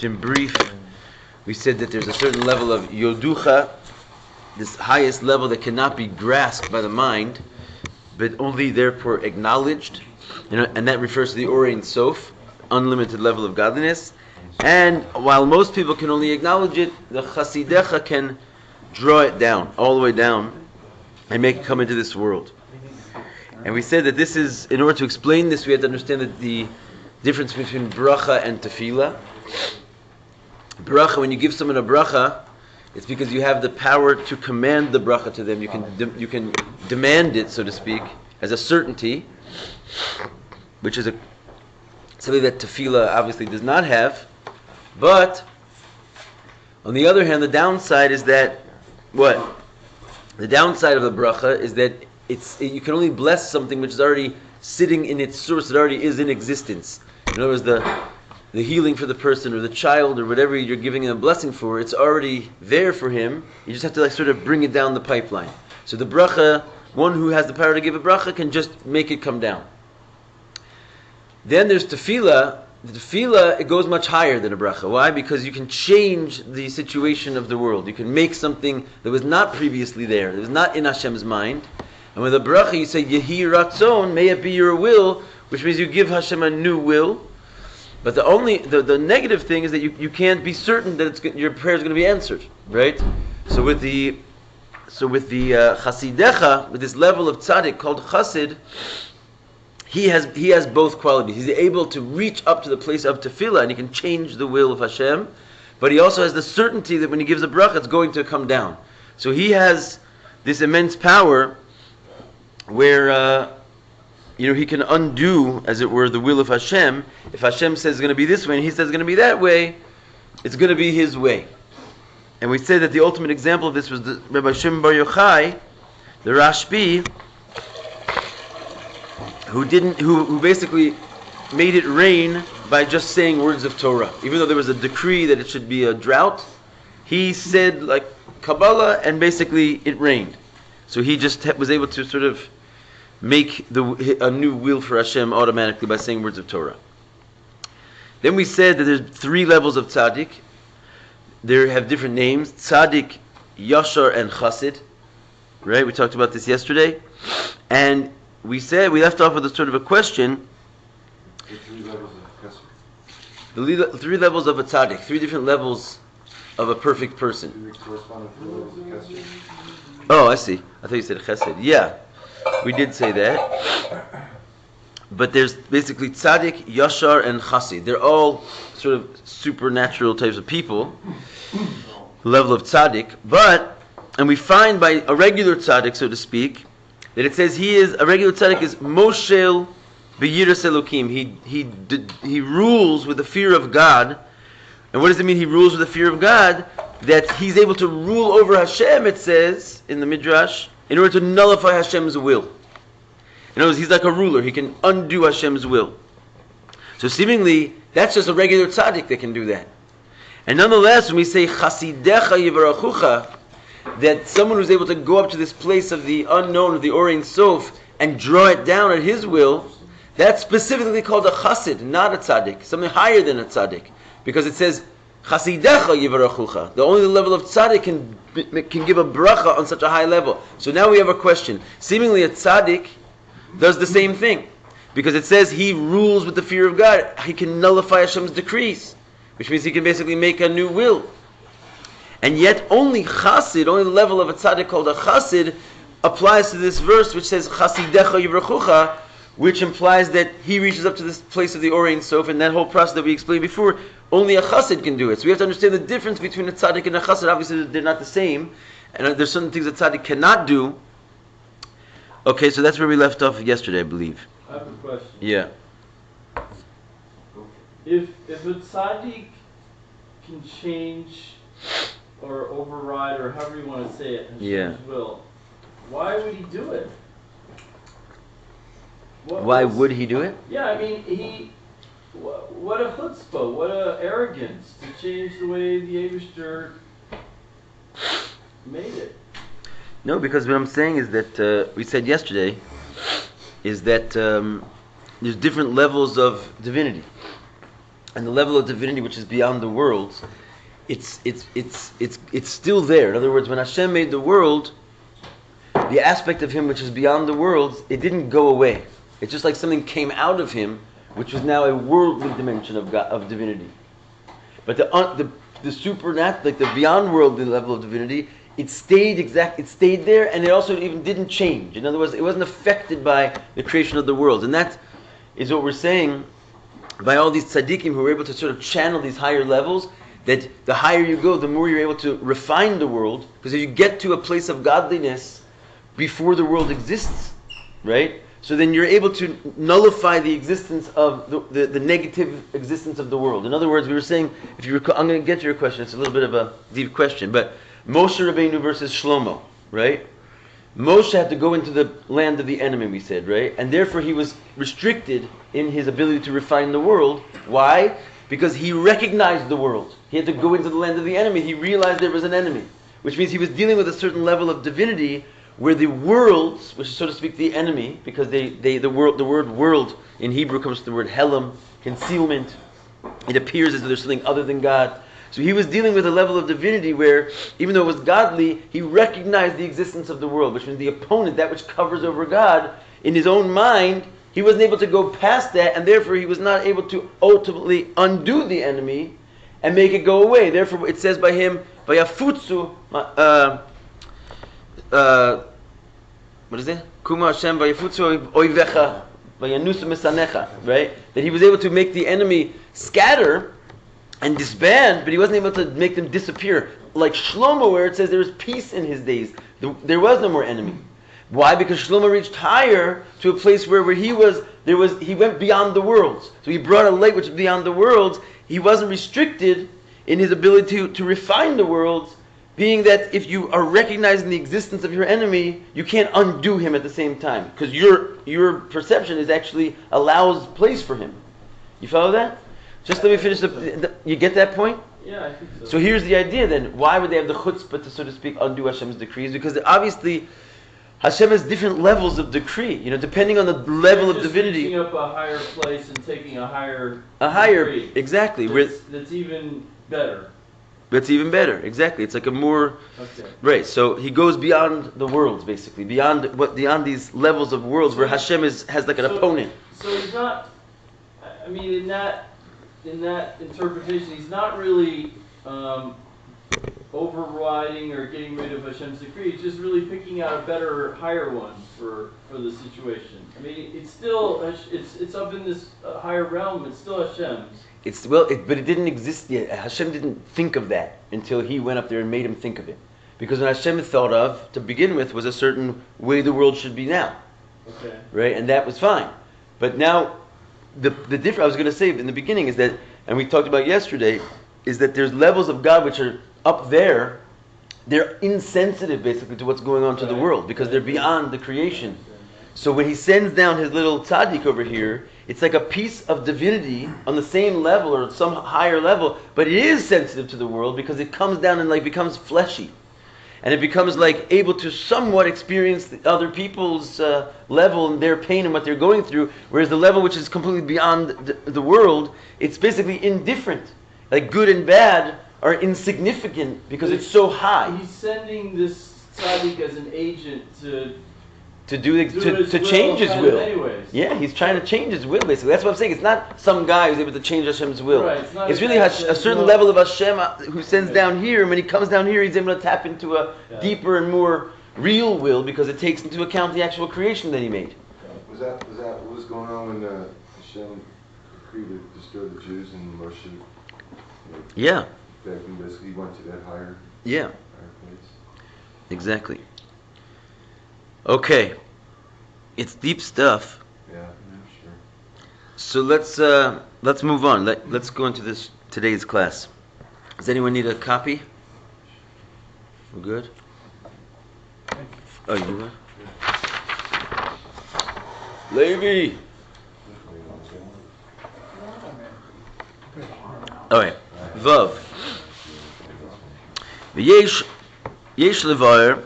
Just in brief, we said that there's a certain level of yoducha, this highest level that cannot be grasped by the mind, but only therefore acknowledged, and that refers to the Or Ein Sof, unlimited level of godliness. And while most people can only acknowledge it, the Chossid Diff can draw it down, all the way down, and make it come into this world. And we said that this is, in order to explain this, we have to understand that the difference between bracha and tefillah. Bracha, when you give someone a bracha, it's because you have the power to command the bracha to them. You can demand it, so to speak, as a certainty, which is something that tefillah obviously does not have. But on the other hand, the downside is that what? The downside of the bracha is that you can only bless something which is already sitting in its source. It already is in existence. In other words, the healing for the person or the child or whatever you're giving a blessing for, it's already there for him. You just have to sort of bring it down the pipeline. So the bracha, one who has the power to give a bracha can just make it come down. Then there's tefillah. The tefillah, it goes much higher than a bracha. Why? Because you can change the situation of the world. You can make something that was not previously there, that was not in Hashem's mind. And with a bracha you say, Yehi Ratzon, may it be your will, which means you give Hashem a new will. But the negative thing is that you can't be certain that your prayer is going to be answered, right? So with the Chossid Diff, with this level of tzaddik called Chassid, he has both qualities. He's able to reach up to the place of tefillah and he can change the will of Hashem, but he also has the certainty that when he gives a bracha, it's going to come down. So he has this immense power where he can undo, as it were, the will of Hashem. If Hashem says it's going to be this way and he says it's going to be that way, it's going to be his way. And we said that the ultimate example of this was the Rabbi Shimon Bar Yochai, the Rashbi, who basically made it rain by just saying words of Torah. Even though there was a decree that it should be a drought, he said like Kabbalah and basically it rained. So he just was able to sort of make a new will for Hashem automatically by saying words of Torah. Then we said that there's 3 levels of tzaddik. They have different names: tzaddik, yashar, and chassid. Right? We talked about this yesterday, and we left off with a sort of a question. The 3 levels of chesed. The 3 levels of a tzaddik, 3 different levels of a perfect person. Do they correspond to 3 levels of chesed? Oh, I see. I thought you said chesed. Yeah, we did say that. But there's basically tzaddik, yashar, and chassid. They're all sort of supernatural types of people, level of tzaddik. And we find by a regular tzaddik, so to speak, that it says a regular tzaddik is moshel b'yiras elokim. He rules with the fear of God. And what does it mean he rules with the fear of God? That he's able to rule over Hashem, it says in the Midrash, in order to nullify Hashem's will. In other words, he's like a ruler. He can undo Hashem's will. So seemingly, that's just a regular tzaddik that can do that. And nonetheless, when we say Chasidecha Yivarachucha, that someone who's able to go up to this place of the unknown, of the Or Ein Sof, and draw it down at his will, that's specifically called a chassid, not a tzaddik, something higher than a tzaddik. Because it says, Chasidecha Yivarachucha. The only level of tzaddik can give a bracha on such a high level. So now we have a question. Seemingly a tzaddik does the same thing. Because it says he rules with the fear of God. He can nullify Hashem's decrees, which means he can basically make a new will. And yet only chassid, only the level of a tzaddik called a chassid, applies to this verse which says Chasidecha Yivrachucha, which implies that he reaches up to this place of the Or Ein Sof, and that whole process that we explained before, only a chassid can do it. So we have to understand the difference between a tzaddik and a chassid. Obviously they're not the same, and there's certain things a tzaddik cannot do. Okay, so that's where we left off yesterday, I believe. I have a question. Yeah. If a tzaddik can change or override, or however you want to say it, Hashem's will, why would he do it? Why would he do it? Yeah, I mean, what a chutzpah, what a arrogance to change the way the Eibishter made it. No, because what I'm saying is that, we said yesterday, is that there's different levels of divinity. and the level of divinity which is beyond the worlds, it's still there. In other words, when Hashem made the world, the aspect of Him which is beyond the worlds, it didn't go away. It's just like something came out of Him, which was now a worldly dimension of God, of divinity. But the supernatural, like the beyond worldly level of divinity, it stayed there, and it also even didn't change. In other words, it wasn't affected by the creation of the world. And that is what we're saying by all these tzaddikim who are able to sort of channel these higher levels, that the higher you go, the more you're able to refine the world, because if you get to a place of godliness before the world exists, right? So then you're able to nullify the existence of the negative existence of the world. In other words, we were saying, if you recall, I'm going to get to your question, it's a little bit of a deep question, but Moshe Rabbeinu versus Shlomo, right? Moshe had to go into the land of the enemy, we said, right? And therefore he was restricted in his ability to refine the world. Why? Because he recognized the world. He had to go into the land of the enemy. He realized there was an enemy, which means he was dealing with a certain level of divinity where the worlds, which is so to speak the enemy, because the word world in Hebrew comes from the word helam, concealment. It appears as though there's something other than God. So he was dealing with a level of divinity where, even though it was godly, he recognized the existence of the world, which means the opponent, that which covers over God, in his own mind, he wasn't able to go past that, and therefore he was not able to ultimately undo the enemy and make it go away. Therefore, it says by him, "Vayafutzu," what is it? Kuma Hashem vayafutzu oivecha vayanusu misanecha. Right? That he was able to make the enemy scatter and disband, but he wasn't able to make them disappear. Like Shlomo, where it says there was peace in his days. There was no more enemy. Why? Because Shlomo reached higher to a place where he went beyond the worlds. So he brought a light which is beyond the worlds. He wasn't restricted in his ability to refine the worlds, being that if you are recognizing the existence of your enemy, you can't undo him at the same time. Because your perception is actually allows place for him. You follow that? Just let me finish you get that point? Yeah, I think so. So here's the idea then. Why would they have the chutzpah to, so to speak, undo Hashem's decrees? Because obviously Hashem has different levels of decree, depending on the level of divinity. Reaching up a higher place and taking a higher decree. Exactly. That's even better. That's even better, exactly. It's like a more... Okay. Right, so he goes beyond the worlds, basically. Beyond these levels of worlds where Hashem has like an opponent. So he's not... I mean, in that interpretation, he's not really overriding or getting rid of Hashem's decree. He's just really picking out a better, higher one for the situation. I mean, it's still it's up in this higher realm. It's still Hashem's. But it didn't exist yet. Hashem didn't think of that until he went up there and made him think of it. Because when Hashem thought of, to begin with, was a certain way the world should be now. Okay. Right, and that was fine. But now, the difference I was going to say in the beginning is that, and we talked about yesterday, is that there's levels of God which are up there. They're insensitive basically to what's going on to the world because they're beyond the creation. So when he sends down his little tzaddik over here, it's like a piece of divinity on the same level or some higher level, but it is sensitive to the world because it comes down and like becomes fleshy. And it becomes like able to somewhat experience the other people's level and their pain and what they're going through, whereas the level which is completely beyond the world, it's basically indifferent. Like good and bad are insignificant because it's so high. He's sending this tzaddik as an agent to change his will. Anyways. Yeah, he's trying to change his will, basically. That's what I'm saying. It's not some guy who's able to change Hashem's will. Right, it's really a certain level of Hashem who sends down here, and when he comes down here, he's able to tap into a deeper and more real will because it takes into account the actual creation that he made. Was that what was going on when Hashem decreed to destroy the Jews and Moshe? Yeah. Basically, he went to that higher place. Exactly. Okay, it's deep stuff. Yeah, sure. So let's move on. Let's go into today's class. Does anyone need a copy? We're good. Oh, you do that? Levi. All right. Vav. Yesh levar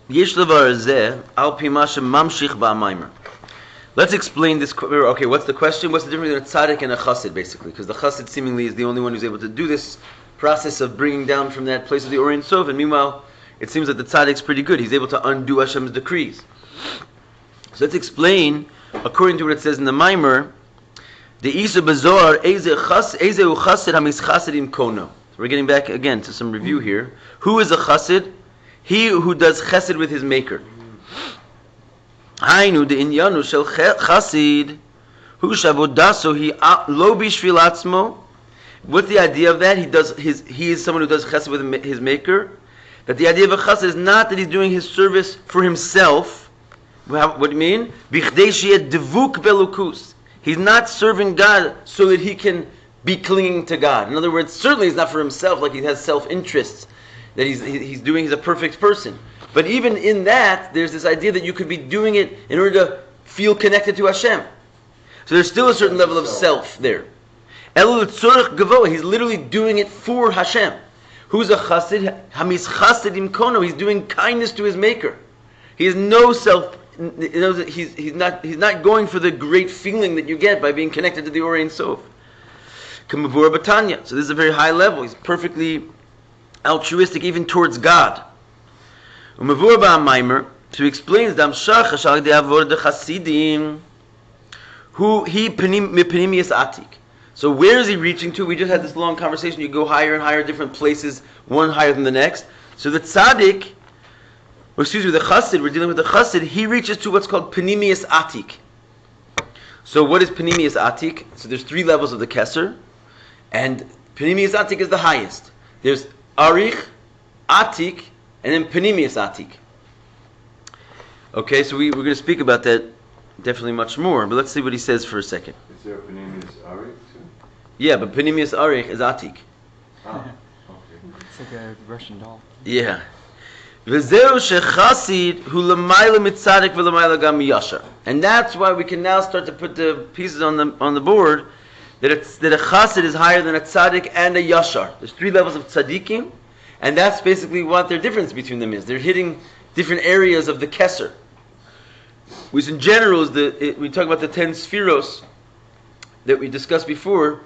zeh al pi ma shemamshich ba'amaimer. Let's explain this. Okay, what's the question? What's the difference between a tzaddik and a chassid, basically? Because the chassid seemingly is the only one who's able to do this process of bringing down from that place of the Or Ein Sof, and meanwhile, it seems that the tzaddik's pretty good. He's able to undo Hashem's decrees. So let's explain, according to what it says in the Maimer, the Isa Bazor, Ezeu chassid hamis chassidim kono. So we're getting back again to some review here. Who is a chassid? He who does chesed with his maker. Hainu de inyanu shel chassid hu shavodaso hi lo bishvil atzmo. What's the idea of that? He is someone who does chesed with his maker. That the idea of a chassid is not that he's doing his service for himself. What do you mean? Bichdei sheyeh devuk belukus. He's not serving God so that he can be clinging to God. In other words, certainly he's not for himself, like he has self-interests, that he's a perfect person. But even in that, there's this idea that you could be doing it in order to feel connected to Hashem. So there's still a certain level of self there. Elul tzorech gavoa, he's literally doing it for Hashem. Who's a chassid? Hamis chassidim kono, he's doing kindness to his maker. He has no self. He's not going for the great feeling that you get by being connected to the Or Ein Sof. Kamavura Batanya. So this is a very high level. He's perfectly altruistic even towards God. Umavura ba'amaimer. So he explains Damshach Hashal de Avor de Chasidim. Who he mipnimius atik. So where is he reaching to? We just had this long conversation. You go higher and higher, different places, one higher than the next. So the tzaddik, the chassid, we're dealing with the chassid, he reaches to what's called Panimius Atik. So what is Panimius Atik? So there's 3 levels of the Keser, and Panimius Atik is the highest. There's Arich, Atik, and then Panimius Atik. Okay, so we're going to speak about that definitely much more, but let's see what he says for a second. Is there a Panemius Arich too? Yeah, but Panimius Arich is Atik. Ah, okay. It's like a Russian doll. Yeah. V'zeu shechasid hu l'mayla mitzadik v'l'mayla gam miyashar. And that's why we can now start to put the pieces on the board that a chassid is higher than a tzaddik and a yashar. There's 3 levels of tzaddikim, and that's basically what their difference between them is. They're hitting different areas of the keser. Which in general is we talk about the 10 spheros that we discussed before.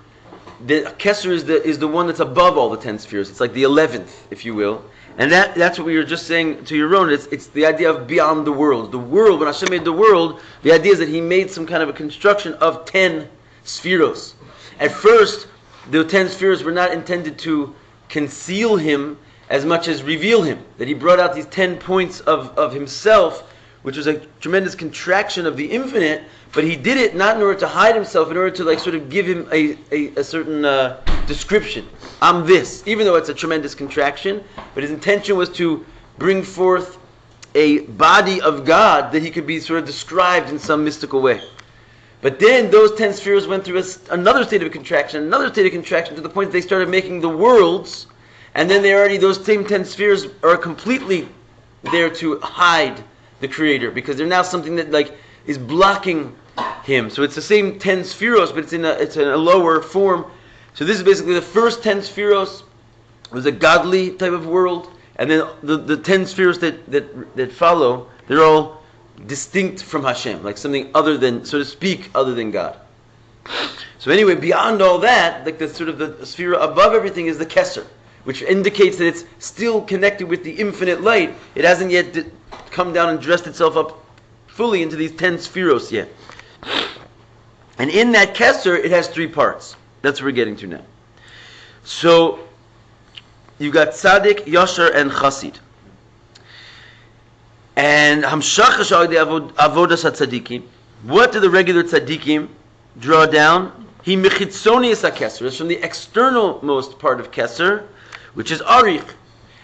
The keser is the one that's above all the 10 spheres. It's like the 11th, if you will. And that's what we were just saying to Yaron. It's the idea of beyond the world. The world, when Hashem made the world, the idea is that He made some kind of a construction of 10 spheros. At first, the 10 spheres were not intended to conceal Him as much as reveal Him. That He brought out these 10 points of Himself, which was a tremendous contraction of the infinite, but He did it not in order to hide Himself, in order to sort of give Him a certain description. I'm this, even though it's a tremendous contraction, but His intention was to bring forth a body of God that He could be sort of described in some mystical way. But then those 10 spheres went through another state of contraction, to the point that they started making the worlds, and then those same 10 spheres are completely there to hide the Creator, because they're now something that is blocking Him. So it's the same 10 spheros, but it's in a lower form. So this is basically the first 10 spheros was a godly type of world, and then the 10 spheros that follow, they're all distinct from Hashem, like something other than, so to speak, other than God. So anyway, beyond all that, like the sphere above everything is the Keser, which indicates that it's still connected with the infinite light. It hasn't yet come down and dressed itself up fully into these 10 spheros yet. And in that Keser, it has 3 parts. That's what we're getting to now. So, you've got Tzaddik, Yashar, and Chassid. And Hamshach Avodas HaTzaddikim. What do the regular Tzaddikim draw down? He mechitzonius HaKeser. It's from the external most part of Keser, which is Arich.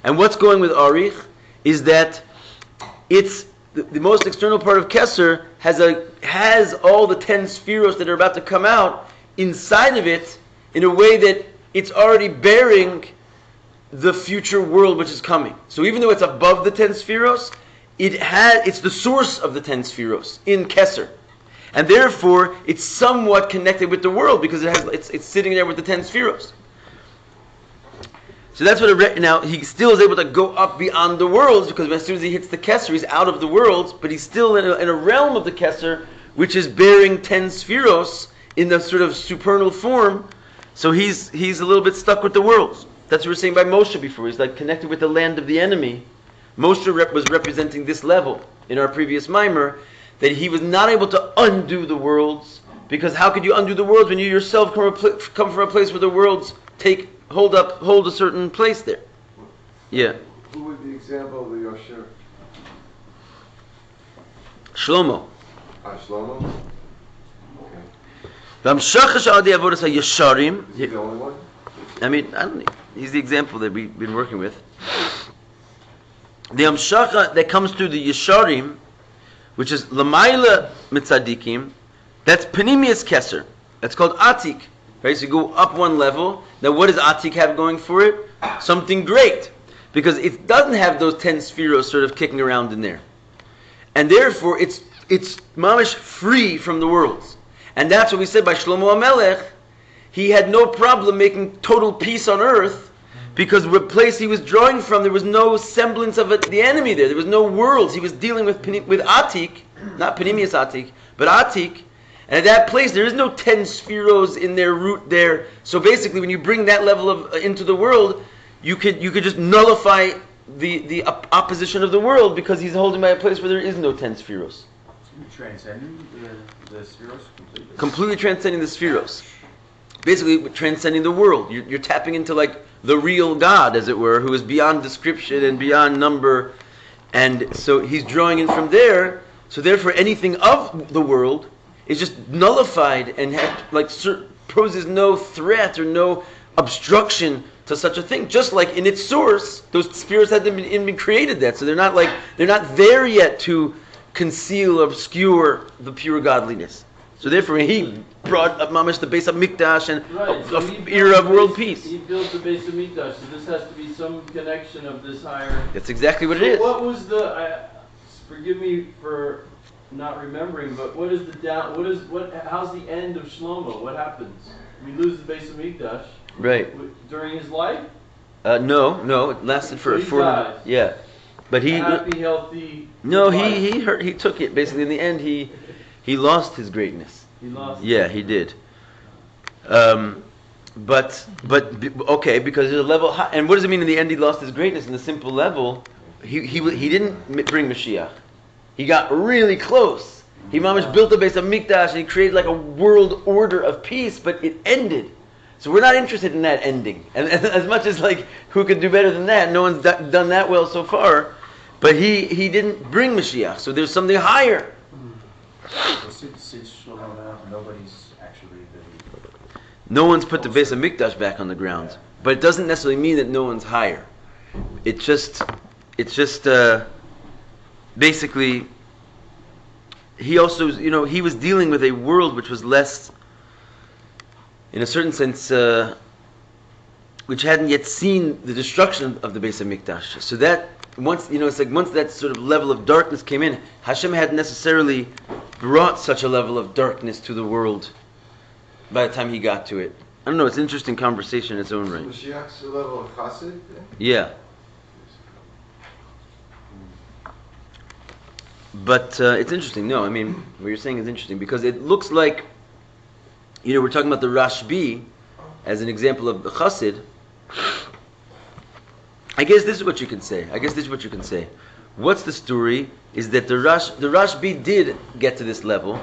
And what's going with Arich is that it's the most external part of Keser has all the 10 spheros that are about to come out inside of it in a way that it's already bearing the future world which is coming. So even though it's above the 10 spheros, it's the source of the 10 spheros in Keser. And therefore, it's somewhat connected with the world because it's sitting there with the 10 spheros. So that's what now he still is able to go up beyond the worlds, because as soon as he hits the Keser, he's out of the worlds, but he's still in a realm of the Keser which is bearing 10 spheros in the sort of supernal form. So he's a little bit stuck with the worlds. That's what we were saying by Moshe before. He's like connected with the land of the enemy. Moshe was representing this level in our previous mimer, that he was not able to undo the worlds, because how could you undo the worlds when you yourself come from a place where the worlds hold a certain place there? Yeah. Who would the example of the Yosher? Shlomo. Shlomo? Okay. Is Is he the only one? I mean, he's the example that we've been working with. The Amshacha that comes through the Yesharim, which is Lamaila Mitzadikim, that's Panimius Keser. That's called Atik. Right? So you go up one level. Now what does Atik have going for it? Something great. Because it doesn't have those 10 spheros sort of kicking around in there. And therefore it's mamish free from the worlds. And that's what we said by Shlomo HaMelech. He had no problem making total peace on earth, because the place he was drawing from, there was no semblance of the enemy there. There was no worlds. He was dealing with Atik, not Panimius Atik, but Atik. And at that place, there is no 10 spheros in their root there. So basically, when you bring that level of into the world, you could just nullify the opposition of the world, because he's holding by a place where there is no 10 spheros. Transcending the spheros completely? Completely transcending the spheros. Basically, transcending the world. You're tapping into like the real God, as it were, who is beyond description and beyond number. And so he's drawing in from there. So therefore, anything of the world is just nullified and poses no threat or no obstruction to such a thing. Just like in its source, those spheres hadn't been created yet. So they're not there yet to conceal, obscure the pure godliness. So therefore, he brought up mamish the base of Mikdash and so era of world peace. He built the base of Mikdash, so this has to be some connection of this higher. That's exactly what it is. What was forgive me for not remembering, but what is the down? How's the end of Shlomo? What happens? We lose the base of Mikdash. Right. During his life? No, it lasted for so he dies. Yeah, but he happy, healthy. No, he took it. Basically, in the end, he lost his greatness. He lost. Yeah, he did. But okay, because there's a level high. And what does it mean in the end? He lost his greatness. In the simple level, he didn't bring Mashiach. He got really close. He mamish built the base of Mikdash and he created like a world order of peace, but it ended. So we're not interested in that ending. And as much as like who could do better than that, no one's done that well so far. But he didn't bring Mashiach. So there's something higher. Well, since Shlomo, nobody's actually been... No one's put the base of Mikdash back on the ground. But it doesn't necessarily mean that no one's higher. It's just basically, he also, he was dealing with a world which was less, in a certain sense, which hadn't yet seen the destruction of the base of Mikdash. So that, once that sort of level of darkness came in, HaShem hadn't necessarily brought such a level of darkness to the world by the time he got to it. I don't know, it's an interesting conversation in its own right. Mashiach's the level of Chossid? Yeah. But it's interesting. No, I mean, what you're saying is interesting, because it looks like, we're talking about the Rashbi as an example of the Chassid. I guess this is what you can say. What's the story is that the Rashbi did get to this level.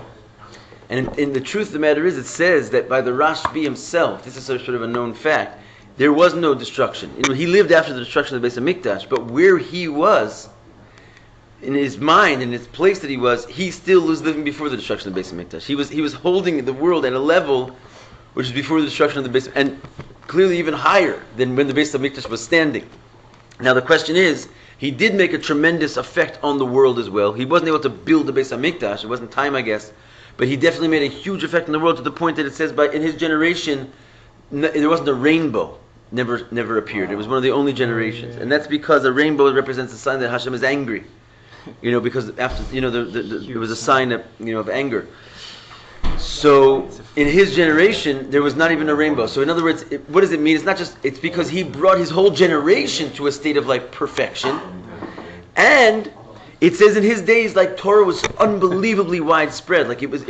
And in the truth of the matter is, it says that by the Rashbi himself, this is sort of a known fact, there was no destruction. He lived after the destruction of the base of Mikdash, but where he was, in his mind, in his place that he was, he still was living before the destruction of the base of Mikdash. He was holding the world at a level which is before the destruction of the base, and clearly even higher than when the base of Mikdash was standing. Now the question is, he did make a tremendous effect on the world as well. He wasn't able to build the base of Mikdash. It wasn't time, I guess. But he definitely made a huge effect on the world, to the point that it says in his generation, there wasn't a rainbow. Never appeared. It was one of the only generations. And that's because a rainbow represents a sign that HaShem is angry. Because after, it was a sign of anger. So in his generation, there was not even a rainbow. So in other words, what does it mean? It's because he brought his whole generation to a state of like perfection. And it says in his days, like, Torah was unbelievably widespread. Like, it was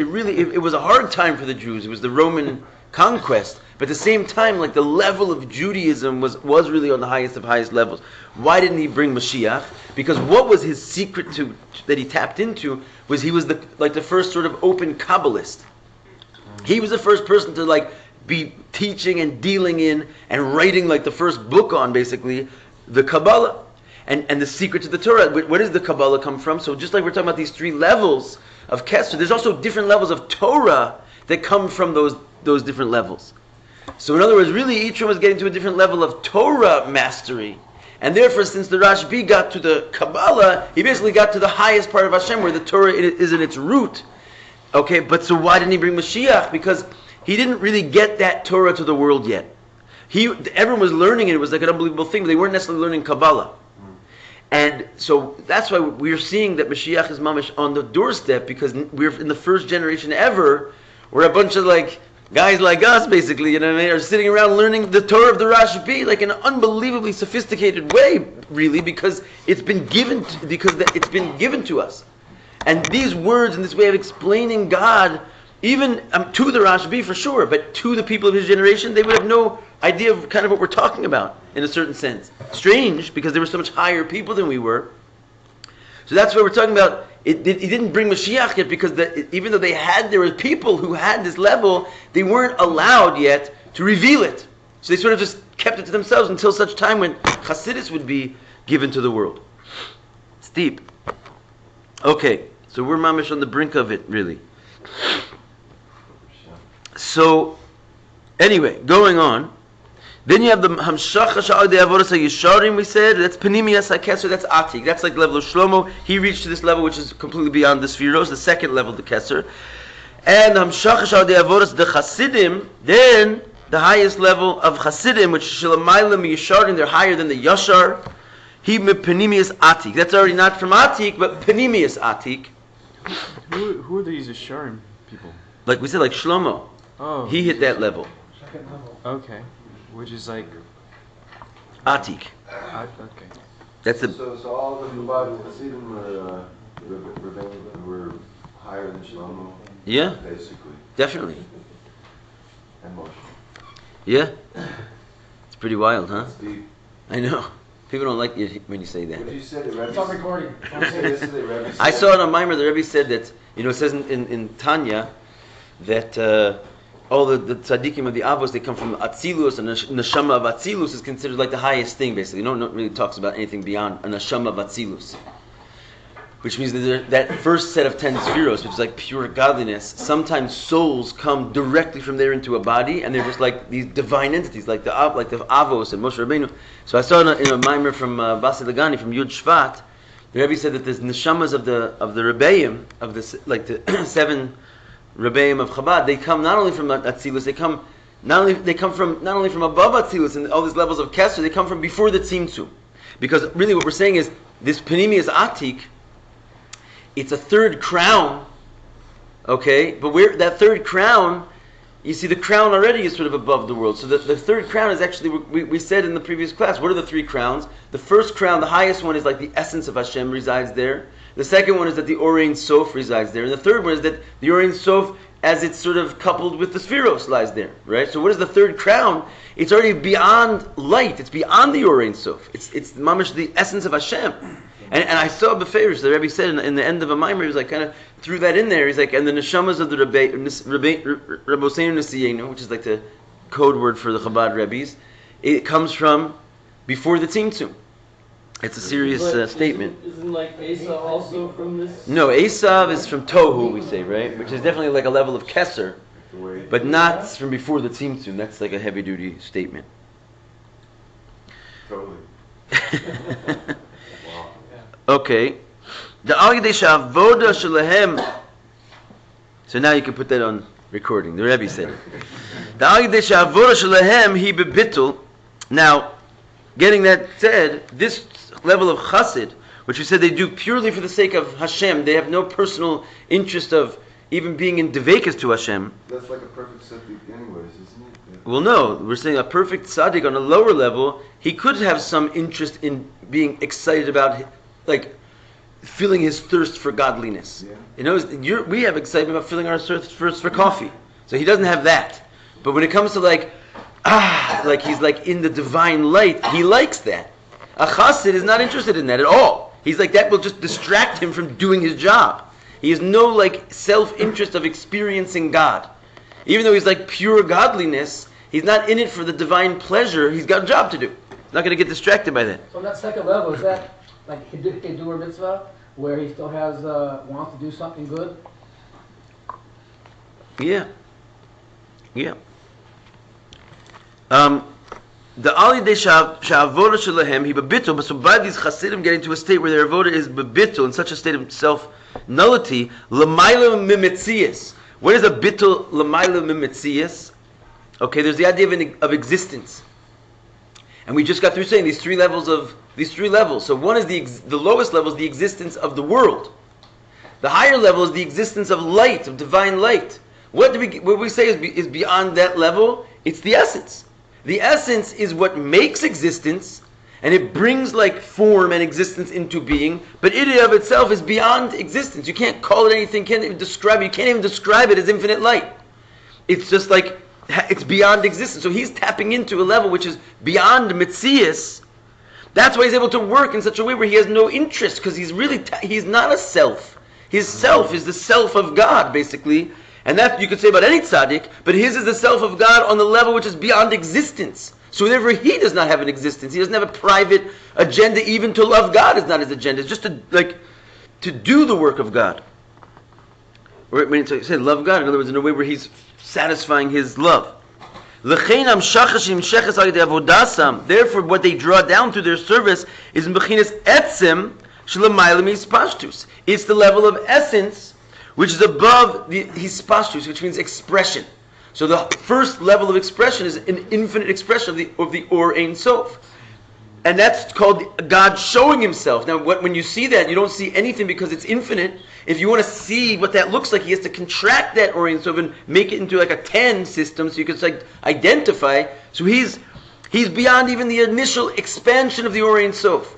a hard time for the Jews. It was the Roman conquest. But at the same time, like, the level of Judaism was really on the highest of highest levels. Why didn't he bring Mashiach? Because what was his secret that he tapped into was he was the first sort of open Kabbalist. He was the first person to, like, be teaching and dealing in and writing, like, the first book on, basically, the Kabbalah. And the secret to the Torah. Where does the Kabbalah come from? So just like we're talking about these three levels of Kesser, there's also different levels of Torah that come from those different levels. So in other words, really each one was getting to a different level of Torah mastery. And therefore, since the Rashbi got to the Kabbalah, he basically got to the highest part of HaShem, where the Torah is in its root. Okay, but so why didn't he bring Mashiach? Because he didn't really get that Torah to the world yet. Everyone was learning it. It was like an unbelievable thing, but they weren't necessarily learning Kabbalah. And so that's why we're seeing that Mashiach is mamish on the doorstep, because we're in the first generation ever, where a bunch of like guys like us, basically, you know what I mean, are sitting around learning the Torah of the Rashbi like in an unbelievably sophisticated way, really, because it's been given to us. And these words and this way of explaining God, even to the Rashbi for sure, but to the people of his generation, they would have no idea of kind of what we're talking about in a certain sense. Strange, because they were so much higher people than we were. So that's why we're talking about, he didn't bring Mashiach yet, because even though there were people who had this level, they weren't allowed yet to reveal it. So they sort of just kept it to themselves until such time when Chassidus would be given to the world. It's deep. Okay, so we're mamish on the brink of it, really. So, anyway, going on. Then you have the Hamshacha Sha'ad Avodas HaYisharim, we said. That's Panimias HaKesser, that's Atik. That's like the level of Shlomo. He reached to this level, which is completely beyond the Spheros, the second level of the Kesser. And Hamshacha Sha'ad Avodas the Chassidim, then the highest level of Chassidim, which is Shalamayla Yisharim, they're higher than the Yashar. He Panimias Atik. That's already not from Atik, but Panimias Atik. Who are these Yisharim people? Like we said, like Shlomo. Oh. He hit that level. Okay. Which is like Atik. okay. That's the. So all the Chabad Hasidim were higher than Shlomo. Yeah. Basically. Definitely. And Moshe. Yeah. It's pretty wild, huh? It's deep. I know. People don't like it when you say that. What did you say? The Rebbe? It's on recording. What did you say yesterday, Rebbe? I saw in a mimer the Rabbi said that, it says in Tanya that all the tzaddikim of the Avos, they come from Atzilus, and Neshama of Atzilus is considered like the highest thing, basically. No one really talks about anything beyond a Neshama of Atzilus. Which means that first set of 10 spheros, which is like pure godliness, sometimes souls come directly from there into a body, and they're just like these divine entities, like the Avos and Moshe Rabbeinu. So I saw in a mimer from Basi Lagani, from Yud Shvat, the Rebbe said that there's neshamas of the Rebbeim, of the like the 7 Rebbeim of Chabad. They come not only from Atzilus, they come not only from above Atzilus and all these levels of Kesser, they come from before the Tzimtzum. Because really what we're saying is this Panimius Atik, it's a third crown, okay? But where that third crown, you see the crown already is sort of above the world. So the third crown is actually, we said in the previous class, what are the 3 crowns? The first crown, the highest one, is like the essence of HaShem resides there. The second one is that the Or Ein Sof resides there. And the third one is that the Or Ein Sof, as it's sort of coupled with the Spheros, lies there, right? So what is the third crown? It's already beyond light. It's beyond the Or Ein Sof. It's mamash the essence of HaShem. And I saw Beferish, the Rebbe said in the end of a mimer, he was like kind of threw that in there. He's like, and the neshamas of the Rabboseinu Nesiyenu, which is like the code word for the Chabad Rebbes, it comes from before the Tzimtzum. It's a serious statement. Isn't like Asa also from this? No, Esav is from Tohu, we say, right? Which is definitely like a level of Kesser, but not from before the Tzimtzum. That's like a heavy-duty statement. Totally. Okay. The Agdei Avoda Shalahem. So now you can put that on recording. The Rebbe said it. The Agdei Avoda Shalahem Hi Bebitul. Now, getting that said, this level of Chassid, which we said they do purely for the sake of HaShem, they have no personal interest of even being in Devekas to HaShem. That's like a perfect tzaddik anyways, isn't it? Yeah. Well, no, we're saying a perfect tzaddik on a lower level, he could have some interest in being excited about, like, filling his thirst for godliness. Yeah. You know, we have excitement about filling our thirst for coffee. So he doesn't have that. But when it comes to like he's like in the divine light, he likes that. A chassid is not interested in that at all. He's like, that will just distract him from doing his job. He has no like self-interest of experiencing God. Even though he's like pure godliness, he's not in it for the divine pleasure. He's got a job to do. He's not going to get distracted by that. So on that second level, is that like Kedur mitzvah, where he still has wants to do something good? Yeah. The Ali de Sha'avoda Shalahem, he bebittul, but so by these Chassidim getting to a state where their avoda is bebittul, in such a state of self-nullity, l'mayla mimetzias. What is a bittul l'mayla mimetzias? Okay, there's the idea of existence. And we just got through saying these three levels. So one is the lowest level is the existence of the world. The higher level is the existence of light, of divine light. What we say is beyond that level? It's the essence. The essence is what makes existence, and it brings like form and existence into being, but it of itself is beyond existence. You can't call it anything, can't even describe it. You can't even describe it as infinite light. It's just like, it's beyond existence. So he's tapping into a level which is beyond Metzias. That's why he's able to work in such a way where he has no interest, because he's not a self. His self is the self of God, basically. And that you could say about any tzaddik, but his is the self of God on the level which is beyond existence. So therefore he does not have an existence. He doesn't have a private agenda. Even to love God is not his agenda. It's just to do the work of God. Or when you say love God, in other words, in a way where he's satisfying his love. Therefore, what they draw down through their service is mechinas etzem shelamayla mispashtus. It's the level of essence which is above the hispashtus, which means expression. So the first level of expression is an infinite expression of the Or Ein Sof. And that's called God showing himself. Now, when you see that, you don't see anything because it's infinite. If you want to see what that looks like, he has to contract that Or Ein Sof and make it into like a 10 system so you can like identify. So he's beyond even the initial expansion of the Or Ein Sof.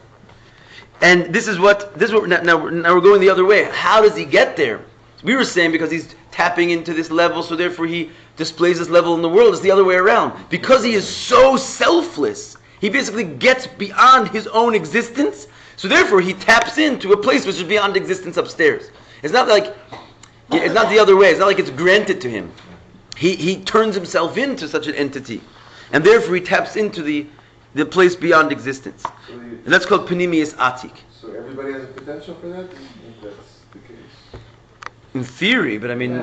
And this is what now we're going the other way. How does he get there? We were saying because he's tapping into this level, so therefore he displays this level in the world. It's the other way around. Because he is so selfless, he basically gets beyond his own existence, so therefore he taps into a place which is beyond existence upstairs. It's not the other way. It's not like it's granted to him. He turns himself into such an entity, and therefore he taps into the place beyond existence. And that's called Panimius Atik. So everybody has a potential for that? If that's the case. In theory, but I mean,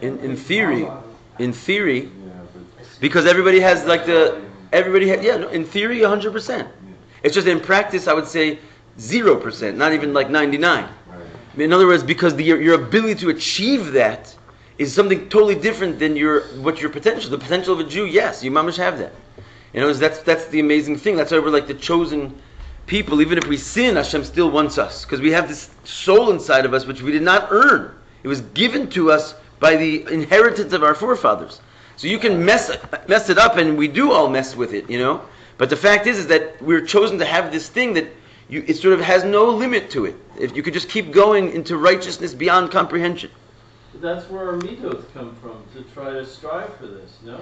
in theory, Yeah, but because everybody has like in theory 100%. It's just in practice, I would say 0%, not even like 99. right. In other words, because your ability to achieve that is something totally different than your potential. The potential of a Jew, yes, you mamish have that. You know, that's the amazing thing. That's why we're like the chosen people. Even if we sin, HaShem still wants us, because we have this soul inside of us which we did not earn. It was given to us by the inheritance of our forefathers. So you can mess it up, and we do all mess with it, you know. But the fact is that we're chosen to have this thing that it sort of has no limit to it. If you could just keep going into righteousness beyond comprehension. But that's where our mitos come from, to try to strive for this, no?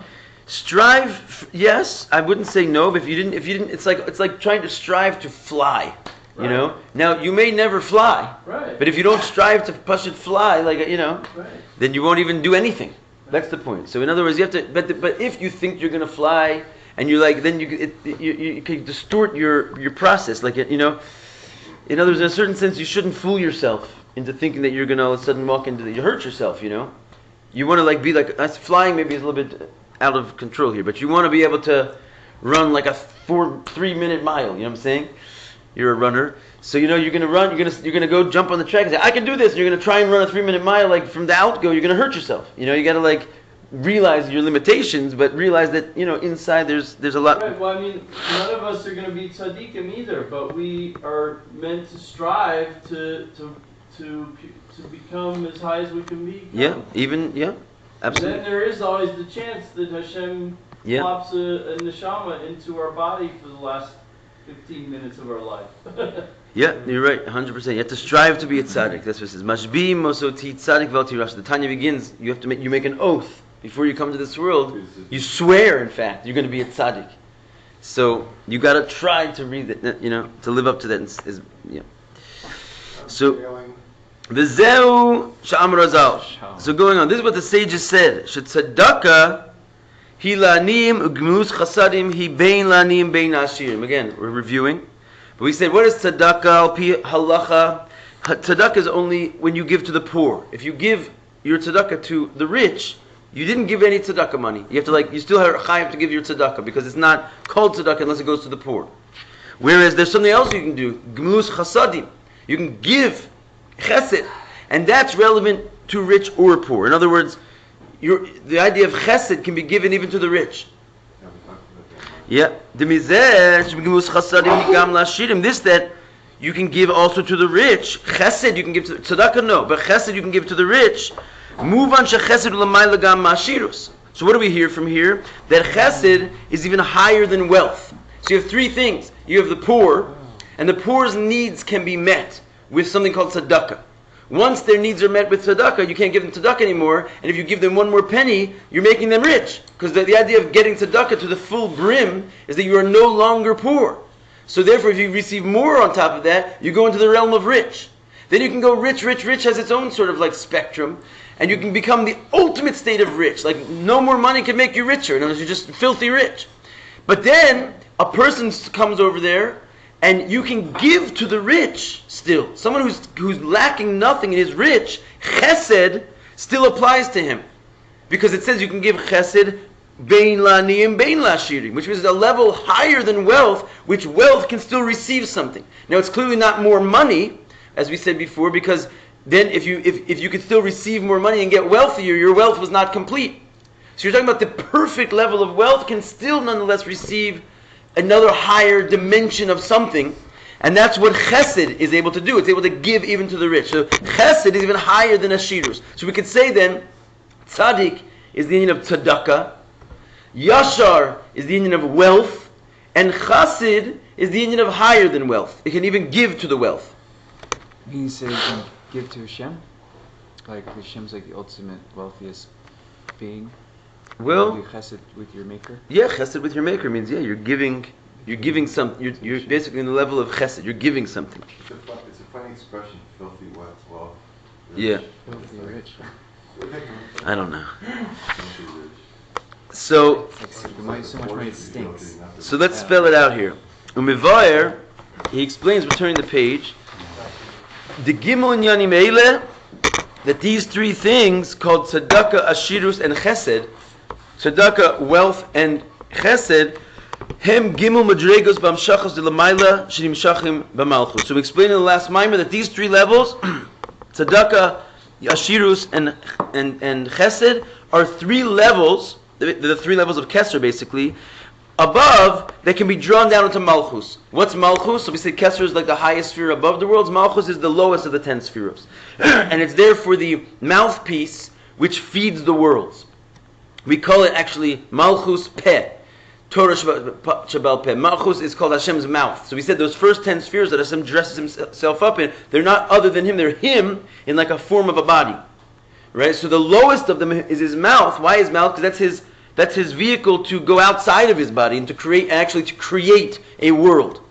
Strive, yes. I wouldn't say no. But if you didn't, it's like trying to strive to fly. You Right. know. Now you may never fly. Right. But if you don't strive to push it fly, like Right. then you won't even do anything. That's the point. So in other words, you have to. But if you think you're going to fly, and you're like, then you can distort your process. Like in other words, in a certain sense, you shouldn't fool yourself into thinking that you're going to all of a sudden walk into you hurt yourself. You know, you want to be like flying. Maybe is a little bit out of control here, but you want to be able to run like a 3-minute mile. You know what I'm saying? You're a runner, so you're going to run. You're going to go jump on the track and say, "I can do this." And you're going to try and run a 3-minute mile. Like from the outgo, you're going to hurt yourself. You know, you got to realize your limitations, but realize that inside there's a lot. Right. Well, I mean, none of us are going to be tzaddikim either, but we are meant to strive to become as high as we can be. Yeah, absolutely. Then there is always the chance that HaShem plops a neshama into our body for the last 15 minutes of our life. Yeah, you're right, 100%. You have to strive to be a tzaddik. That's what it says. Mashbi mosoti tzaddik vel tirash. The Tanya begins. You have to make an oath before you come to this world. You swear, in fact, you're going to be a tzaddik. So you got to try to read it, to live up to that. So v'zeu sha'amar Razal. So going on, this is what the sages said. Shetzadaka hi la'aniyim ugmulus chasadim hi bein la'aniyim bein ashirim. Again, we're reviewing. But we said, what is tzedakah al pi halacha? Tzedakah is only when you give to the poor. If you give your tzedakah to the rich, you didn't give any tzedakah money. You have to you still have chayav to give your tzedakah because it's not called tzedakah unless it goes to the poor. Whereas there's something else you can do, gmulus chasadim. You can give chesed, and that's relevant to rich or poor. In other words, the idea of chesed can be given even to the rich. Yeah, this that you can give also to the rich. Chesed you can give to tzedakah, no, but chesed you can give to the rich. Move on shechesed l'mayla gam ma'ashirus. So what do we hear from here? That chesed is even higher than wealth. So you have three things. You have the poor, and the poor's needs can be met with something called tzedakah. Once their needs are met with tzedakah, you can't give them tzedakah anymore, and if you give them one more penny, you're making them rich. Because the idea of getting tzedakah to the full brim is that you are no longer poor. So therefore, if you receive more on top of that, you go into the realm of rich. Then you can go rich. Rich has its own sort of spectrum, and you can become the ultimate state of rich. No more money can make you richer, in other words, you're just filthy rich. But then, a person comes over there, and you can give to the rich still. Someone who's lacking nothing and is rich, chesed still applies to him. Because it says you can give chesed bein la'aniyim bein la'ashirim, which is a level higher than wealth, which wealth can still receive something. Now it's clearly not more money, as we said before, because then if you could still receive more money and get wealthier, your wealth was not complete. So you're talking about the perfect level of wealth can still nonetheless receive another higher dimension of something, and that's what chesed is able to do. It's able to give even to the rich. So chesed is even higher than ashirus. So we could say then, tzaddik is the union of tzedakah, yashar is the union of wealth, and chassid is the union of higher than wealth. It can even give to the wealth. You say you can give to Hashem? Hashem's the ultimate wealthiest being? Well, do chesed with your maker? Yeah, chesed with your maker means you're giving something. You're basically in the level of chesed. You're giving something. It's a funny expression, filthy wealth. Yeah. Filthy rich. I don't know. So So much money it stinks. So let's spell it out here. Umivayer, he explains, we're turning the page. The gimel inyanim eile, that these three things called tzedakah, ashirus, and chesed, tzedakah, wealth, and chesed, hem gimel madregos b'amshachos de l'mayla shenimshachim b'malchus. So we explained in the last mimer that these three levels, tzedakah, ashirus, and chesed, are three levels. The three levels of Kesser, basically, above, that can be drawn down into Malchus. What's Malchus? So we say Kesser is the highest sphere above the worlds. Malchus is the lowest of the 10 spheres. And it's there for the mouthpiece which feeds the worlds. We call it actually Malchus Peh. Torah Shabal Peh. Malchus is called Hashem's mouth. So we said those first 10 spheres that Hashem dresses himself up in, they're not other than him. They're him in a form of a body. Right? So the lowest of them is his mouth. Why his mouth? Because that's his vehicle to go outside of his body and to create a world.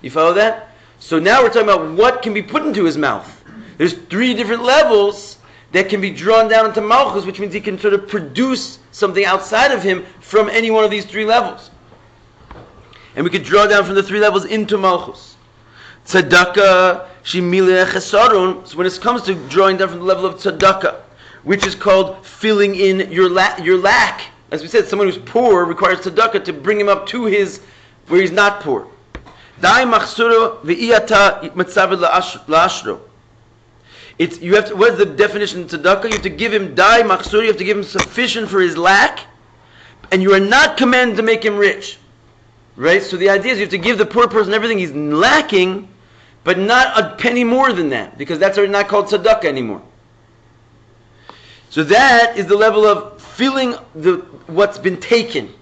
You follow that? So now we're talking about what can be put into his mouth. There's three different levels that can be drawn down into Malchus, which means he can sort of produce something outside of him from any one of these three levels. And we could draw down from the three levels into Malchus. Tzedakah, Shimileh Chesarun. So when it comes to drawing down from the level of tzedakah, which is called filling in your lack. As we said, someone who's poor requires tzedakah to bring him up to where he's not poor. Dai machsuro v'iyata matzav la'ashro. What is the definition of tzedakah? You have to give him dai machsuro, you have to give him sufficient for his lack, and you are not commanded to make him rich. Right? So the idea is you have to give the poor person everything he's lacking, but not a penny more than that, because that's already not called tzedakah anymore. So that is the level of filling what's been taken.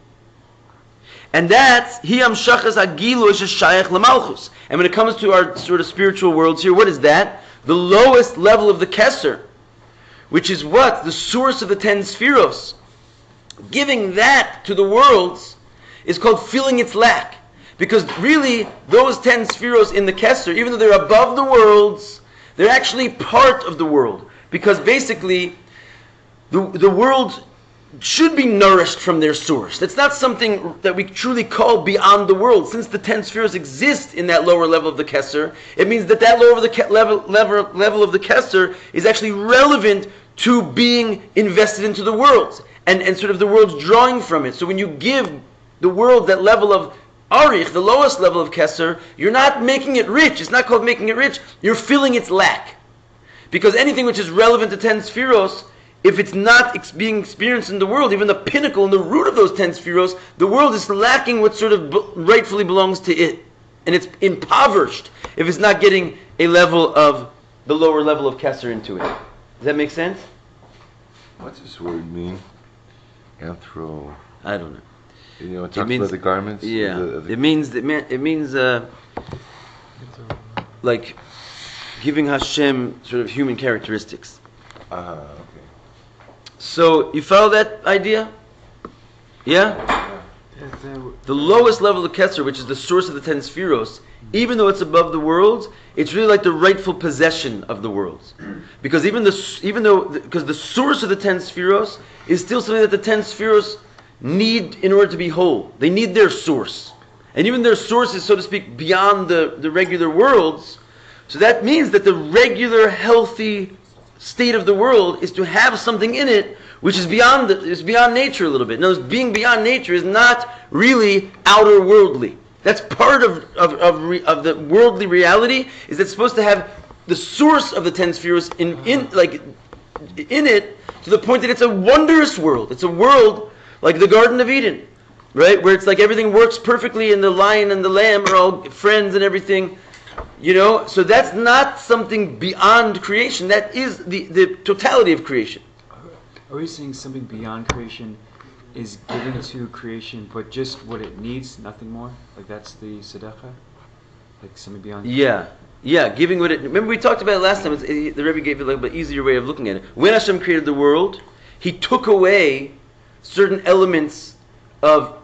And that's Hiyam Shachas Agilu Shayach Lamalchus. And when it comes to our sort of spiritual worlds here, what is that? The lowest level of the Kesser, which is what? The source of the 10 Spheros. Giving that to the worlds is called filling its lack. Because really, those 10 Spheros in the Kesser, even though they're above the worlds, they're actually part of the world. Because basically, the world should be nourished from their source. That's not something that we truly call beyond the world. Since the 10 spheres exist in that lower level of the Kesser, it means that lower level of the Kesser is actually relevant to being invested into the worlds and sort of the world's drawing from it. So when you give the world that level of Arich, the lowest level of Kesser, you're not making it rich. It's not called making it rich. You're filling its lack. Because anything which is relevant to 10 spheros, if it's not being experienced in the world, even the pinnacle and the root of those 10 spheros, the world is lacking what sort of rightfully belongs to it. And it's impoverished if it's not getting a level of the lower level of Kesser into it. Does that make sense? What's this word mean? Anthro. I don't know. You know, it talks about the garments. Yeah. of the It means like giving HaShem sort of human characteristics. okay. So you follow that idea? Yeah? The lowest level of Kesser, which is the source of the 10 spheros, even though it's above the worlds, it's really like the rightful possession of the worlds. Because because the source of the 10 spheros is still something that the 10 spheros need in order to be whole. They need their source. And even their source is, so to speak, beyond the regular worlds. So that means that the regular, healthy state of the world is to have something in it which is beyond nature a little bit. In other words, being beyond nature is not really outer worldly. That's part of the worldly reality, is that it's supposed to have the source of the 10 spheres in it, to the point that it's a wondrous world. It's a world like the Garden of Eden, right? Where it's like everything works perfectly and the lion and the lamb are all friends and everything. So that's not something beyond creation. That is the totality of creation. Are we saying something beyond creation is given to creation, but just what it needs, nothing more? Like that's the tzedakah? Like something beyond? Yeah, giving what it... Remember we talked about it last time. The Rabbi gave a little bit easier way of looking at it. When HaShem created the world, He took away certain elements of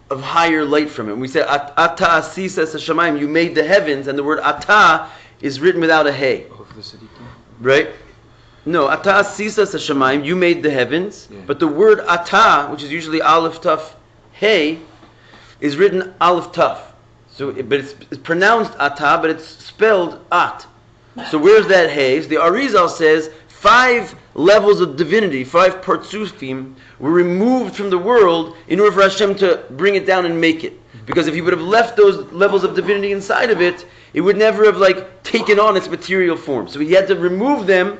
higher light from it. And we said, Ata asisa es hashamayim, you made the heavens, and the word Ata is written without a hey. Oh, for the tzaddikim? Right? No, Ata asisa es hashamayim, you made the heavens, but the word Ata, which is usually Aleph Taf Hey, is written Aleph Taf. But it's pronounced Ata, but it's spelled At. So where's that Hey? So the Arizal says 5 levels of divinity, 5 partsufim, were removed from the world in order for Hashem to bring it down and make it. Because if He would have left those levels of divinity inside of it, it would never have taken on its material form. So He had to remove them.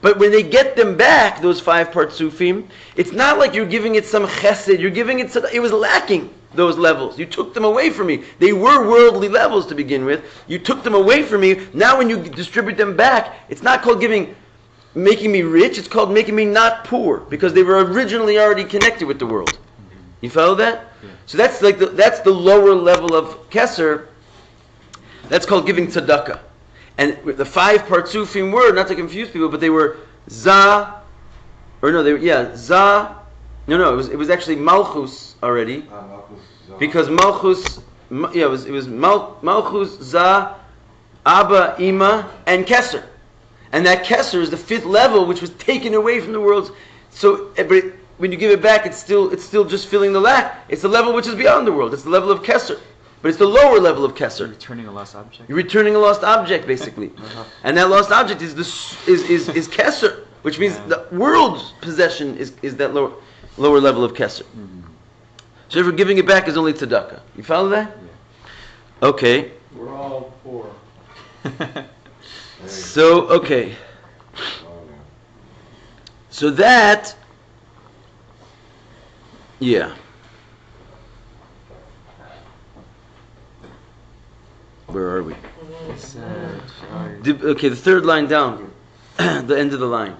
But when they get them back, those 5 partsufim, it's not like you're giving it some chesed. You're giving it was lacking, those levels. You took them away from me. They were worldly levels to begin with. You took them away from me. Now when you distribute them back, it's not called making me rich. It's called making me not poor, because they were originally already connected with the world. You follow that? Yeah. So that's that's the lower level of Kesser. That's called giving tzedakah. And the 5 partsufim were, not to confuse people, but they were Za, or no, Za. No, it was actually Malchus already, because Malchus, it was Malchus, Za, Abba, Ima, and Kesser, and that Kesser is the 5th level, which was taken away from the world. So, but when you give it back, it's still just filling the lack. It's the level which is beyond the world. It's the level of Kesser. But it's the lower level of Kesser. You're returning a lost object? You're returning a lost object, basically. And that lost object is Kesser, which means the world's possession is that lower level of Kesser. Mm-hmm. So if we're giving it back, is only tzedakah. You follow that? Yeah. Okay. We're all poor. So, okay. So that... Yeah. Where are we? Okay, the 3rd line down, the end of the line.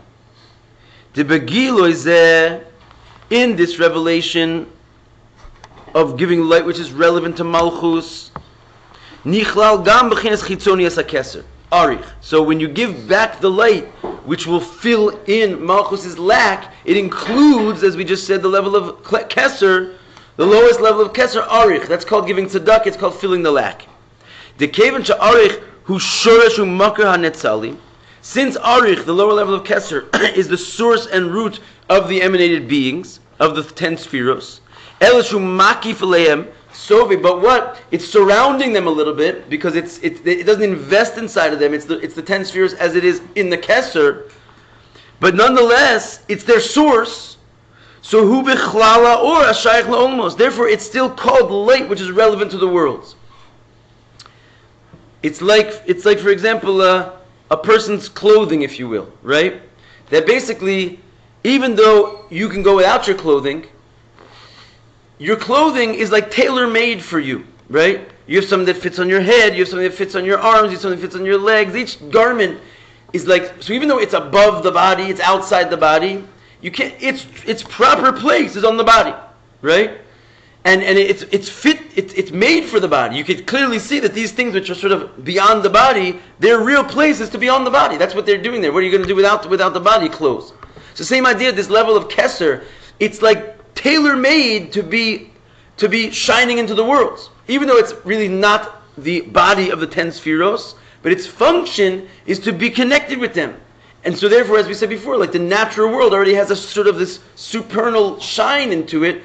In this revelation of giving light which is relevant to Malchus. Nichlal gam b'chinas chitzonias hakeser. Arich. So when you give back the light which will fill in Malchus's lack, it includes, as we just said, the level of keser, the lowest level of keser, arich. That's called giving tzedakah, it's called filling the lack. The kevan she'arich hu shoresh hu makar hanetzali. Since arich, the lower level of keser, is the source and root of the emanated beings, of the 10 spheros, elish hu makif aleim, sovi, but what? It's surrounding them a little bit, because it doesn't invest inside of them, it's the 10 spheres as it is in the keser, but nonetheless, it's their source. So hu bichlala or ashayich la'olmos. Therefore, it's still called light, which is relevant to the worlds. It's like for example, a person's clothing, if you will, right? That basically, even though you can go without your clothing is like tailor-made for you, right? You have something that fits on your head, you have something that fits on your arms, you have something that fits on your legs. Each garment is like, so even though it's above the body, it's outside the body, you can't. Its proper place is on the body, right? And it's made for the body. You can clearly see that these things which are sort of beyond the body, their real place is to be on the body. That's what they're doing there. What are you going to do without the body clothes? It's the same idea. This level of keser, it's like tailor-made to be shining into the worlds, even though it's really not the body of the 10 spheros, but its function is to be connected with them. And so therefore, as we said before, like the natural world already has a sort of this supernal shine into it,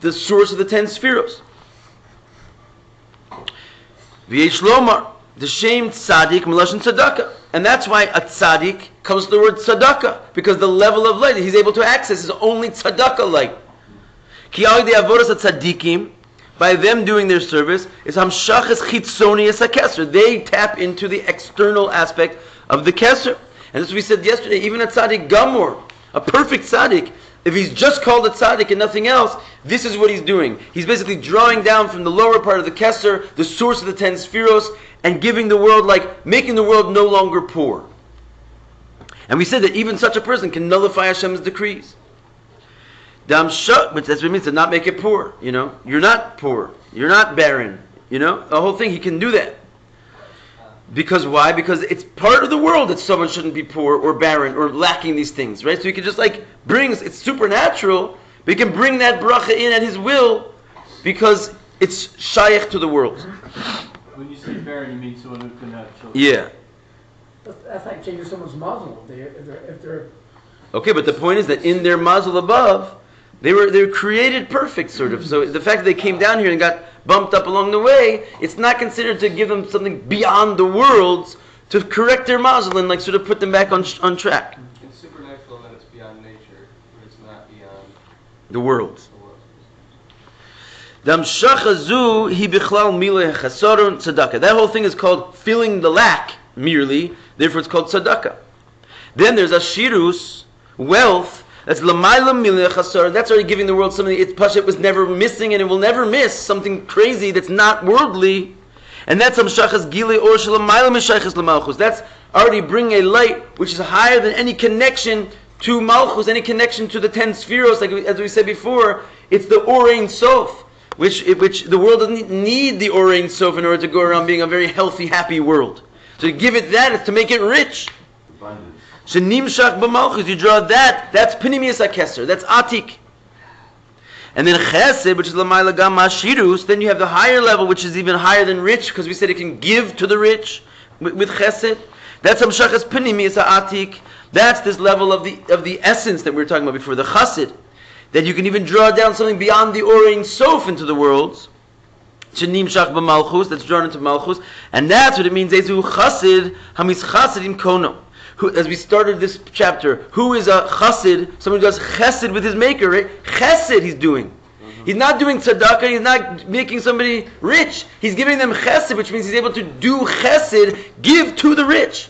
the source of the 10 spheros. V'yesh lomar, the shem tzaddik melashon tzedakah. And that's why a tzaddik comes to the word tzedakah, because the level of light that he's able to access is only tzedakah light. Ki al yedei avodas hatzaddikim, by them doing their service, is hamshachas chitzonius hakeser. They tap into the external aspect of the keser. And as we said yesterday, even a tzaddik gamor, a perfect tzaddik, if he's just called a tzaddik and nothing else, this is what he's doing. He's basically drawing down from the lower part of the keser, the source of the 10 spheros, and giving the world, like making the world no longer poor. And we said that even such a person can nullify Hashem's decrees. But that's what it means to not make it poor. You know, you're not poor, you're not barren. You know, the whole thing, he can do that. Because why? Because it's part of the world that someone shouldn't be poor or barren or lacking these things, right? So he can just it's supernatural, but he can bring that bracha in at his will because it's shayach to the world. When you say barren, you mean someone who can have children. Yeah. That's like changing someone's muzzle. If they're Okay, but the point is that in their mazel above, they were created perfect, sort of. So the fact that they came down here and got bumped up along the way, it's not considered to give them something beyond the worlds to correct their mazel and sort of put them back on track. It's supernatural and it's beyond nature, but it's not beyond the worlds. the world. That whole thing is called filling the lack merely, therefore it's called tzedakah. Then there's ashirus, wealth, that's l'mayla mileh chasar. That's already giving the world something it was never missing and it will never miss, something crazy that's not worldly. And that's amshachas gilei or shelamayla mishaychas l'malchus. That's already bringing a light which is higher than any connection to malchus, any connection to the 10 spheros. Like as we said before, it's the or ein sof, which the world doesn't need the or ein sof in order to go around being a very healthy, happy world. So to give it that is to make it rich. Abundance. Shenimshach b'malchus, you draw that's pinimius hakeser, that's atik. And then chesed, which is l'mayla gam hashirus, then you have the higher level, which is even higher than rich, because we said it can give to the rich with chesed. That's hamshachas pinimius ha'atik. That's this level of the essence that we were talking about before, the chassid, that you can even draw down something beyond the or ein sof into the worlds. Shenimshach b'malchus, that's drawn into malchus, and that's what it means. Ezu chassid hamis chassidim kono. Who, as we started this chapter, who is a chassid? Someone who does chesed with his maker, right? Chesed he's doing. Mm-hmm. He's not doing tzedakah, he's not making somebody rich. He's giving them chesed, which means he's able to do chesed, give to the rich.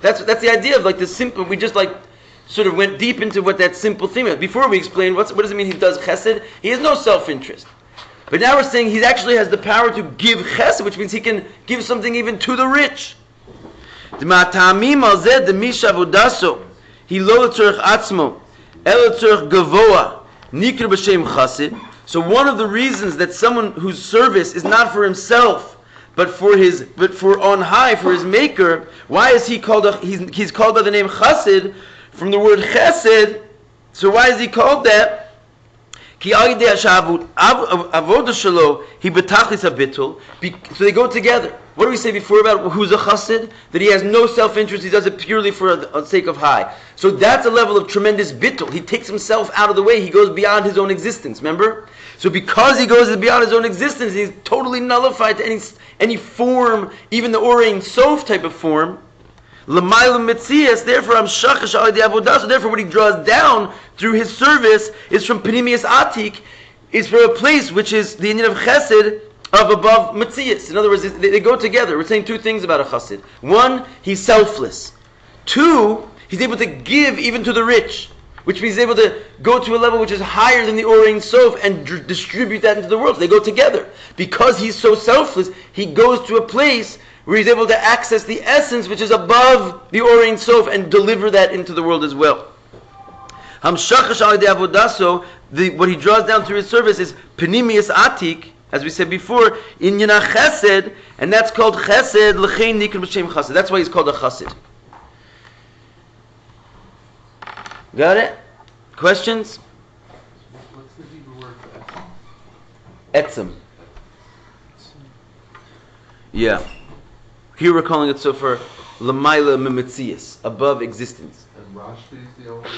That's the idea of the simple, we just sort of went deep into what that simple thing is. Before we explained, what does it mean he does chesed? He has no self-interest. But now we're saying he actually has the power to give chesed, which means he can give something even to the rich. He lo tzorich atzmo, elo tzorich gavoa, nikra b'shem chassid. So one of the reasons that someone whose service is not for himself, but for on high, for his maker, why is he called? He's called by the name Chossid from the word Chesed. So why is he called that? So they go together. What did we say before about who's a chassid? That he has no self-interest, he does it purely for the sake of high. So that's a level of tremendous bittul. He takes himself out of the way, he goes beyond his own existence, remember? So because he goes beyond his own existence, he's totally nullified to any form, even the Orein Sof type of form. Therefore, therefore what he draws down through his service is from Panimius Atik, is from a place which is the union of Chesed of above Metzias. In other words, they go together. We're saying two things about a Chassid. One, he's selfless. Two, he's able to give even to the rich, which means he's able to go to a level which is higher than the Orein Sof and distribute that into the world. So they go together. Because he's so selfless, he goes to a place where he's able to access the essence which is above the Orein Sof and deliver that into the world as well. What he draws down through his service is Panimius Atik, as we said before, in Yana Chesed, and that's called Chesed L'chein Nikra B'Shem Chassid. That's why he's called a Chassid. Got it? Questions? What's the Hebrew word for Etzem. Yeah. Here we're calling it so for L'mayla Mimetzias, above existence. And Rashbi is the only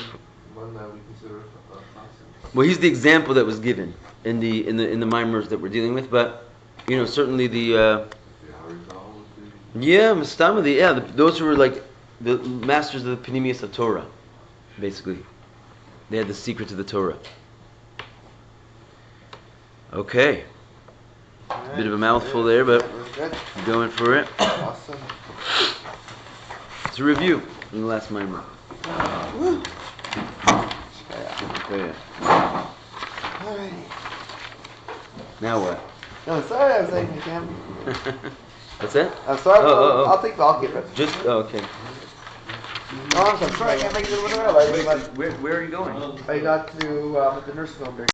one that we consider a chassid. Well, he's the example that was given in the Maimers that we're dealing with, but certainly the those who were like the masters of the Panimius of Torah, basically. They had the secret to the Torah. Okay. Bit of a mouthful there, but going for it. Awesome. It's a review from the last Maimer. Okay. Alrighty. Now what? No, sorry, I was saying you can. What's that? I'm sorry, Oh. I'll take the I'll keep it. Okay. No, I'm sorry, I can't make it to the window. Where are you going? I got to the nursing home there.